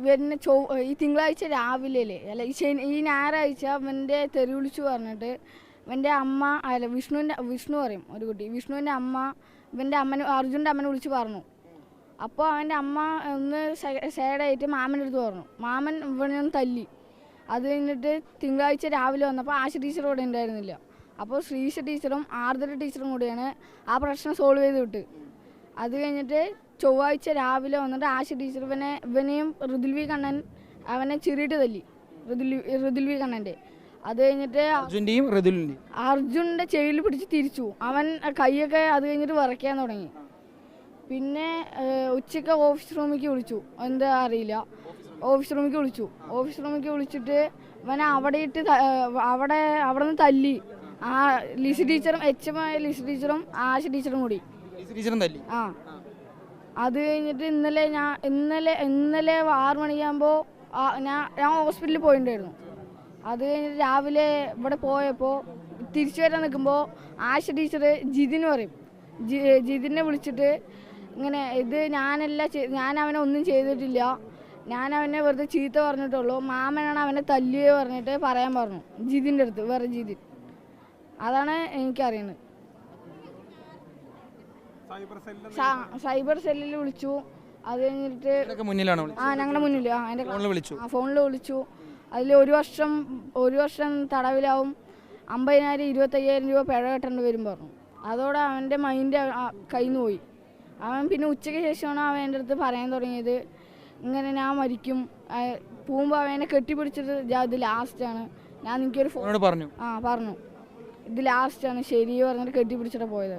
വരുന്ന ഈ തിങ്കളാഴ്ച രാവിലെ അല്ല ഈ ഞായറാഴ്ച ഇവൻ്റെ തെറി വിളിച്ചു പറഞ്ഞിട്ട് ഇവൻ്റെ അമ്മ അല്ല വിഷ്ണു പറയും ഒരു കുട്ടി, വിഷ്ണുവിൻ്റെ അമ്മ ഇവൻ്റെ അർജുൻ്റെ അമ്മനെ വിളിച്ച് പറഞ്ഞു. അപ്പോൾ അവൻ്റെ അമ്മ ഒന്ന് സൈഡായിട്ട് മാമൻ്റെ അടുത്ത് പറഞ്ഞു. മാമൻ ഇവനെ ഒന്ന് തല്ലി. അത് കഴിഞ്ഞിട്ട് തിങ്കളാഴ്ച രാവിലെ വന്നപ്പോൾ ആശ ടീച്ചർ ഇവിടെ ഉണ്ടായിരുന്നില്ല. അപ്പോൾ ശ്രീഷ ടീച്ചറും ആർദ്ര ടീച്ചറും കൂടിയാണ് ആ പ്രശ്നം സോൾവ് ചെയ്ത് വിട്ട്. അത് കഴിഞ്ഞിട്ട് ചൊവ്വാഴ്ച രാവിലെ വന്നിട്ട് ആശ ടീച്ചർ ഇവനെയും ഋതുൽവി കണ്ണൻ അവനെ ചെറിയിട്ട് തല്ലി, ഋതുൽവി കണ്ണൻ്റെ. അത് കഴിഞ്ഞിട്ട് അർജുൻ്റെ ചെവിയിൽ പിടിച്ച് തിരിച്ചു. അവൻ കൈയൊക്കെ അത് കഴിഞ്ഞിട്ട് വിറയ്ക്കാൻ തുടങ്ങി. പിന്നെ ഉച്ചയ്ക്ക് ഓഫീസ് റൂമിലേക്ക് വിളിച്ചു, എന്താ അറിയില്ല, ഓഫീസ് റൂമിലേക്ക് വിളിച്ചിട്ട് ഇവനെ അവിടെ നിന്ന് തല്ലി. ആ ലിസി ടീച്ചറും HM-ആയ ലിസി ടീച്ചറും ആശ ടീച്ചറും കൂടി ആ. അത് കഴിഞ്ഞിട്ട് ഇന്നലെ 6 മണിയാകുമ്പോൾ ഞാൻ ഹോസ്പിറ്റലിൽ പോയിട്ടുണ്ടായിരുന്നു. അത് കഴിഞ്ഞിട്ട് രാവിലെ ഇവിടെ പോയപ്പോൾ തിരിച്ചു വരാൻ നിൽക്കുമ്പോൾ ആശ ടീച്ചർ ജിതിന് പറയും. ജിതിനെ വിളിച്ചിട്ട് ഇങ്ങനെ ഇത് ഞാൻ അവനെ ഒന്നും ചെയ്തിട്ടില്ല, ഞാൻ അവനെ വെറുതെ ചീത്ത പറഞ്ഞിട്ടുള്ളൂ, മാമനാണ് അവനെ തല്ലിയത് പറഞ്ഞിട്ട് പറയാൻ പറഞ്ഞു ജിതിൻ്റെ അടുത്ത്, വേറെ ജിതിൻ. അതാണ് എനിക്കറിയുന്നത്. സൈബർ സെല്ലിൽ വിളിച്ചു. അത് കഴിഞ്ഞിട്ട് ഞങ്ങളുടെ മുന്നിൽ ഫോണിൽ വിളിച്ചു. അതിൽ ഒരു വർഷം തടവിലാവും, 50,000 25,000 രൂപ പിഴ കെട്ടേണ്ടി വരും പറഞ്ഞു. അതോടെ അവൻ്റെ മൈൻഡ് കയ്യിൽ നിന്ന് പോയി. അവൻ പിന്നെ ഉച്ചയ്ക്ക് ശേഷമാണ് അവൻ എൻ്റെ അടുത്ത് പറയാൻ തുടങ്ങിയത്, ഇങ്ങനെ ഞാൻ മരിക്കും, പോകുമ്പോൾ അവനെ കെട്ടിപ്പിടിച്ചിട്ട് ഇത് ലാസ്റ്റാണ്, ഞാൻ എനിക്കൊരു ഫോൺ പറഞ്ഞു, ഇത് ലാസ്റ്റാണ് ശരി പറഞ്ഞിട്ട് കെട്ടിപ്പിടിച്ചിട്ട് പോയത്.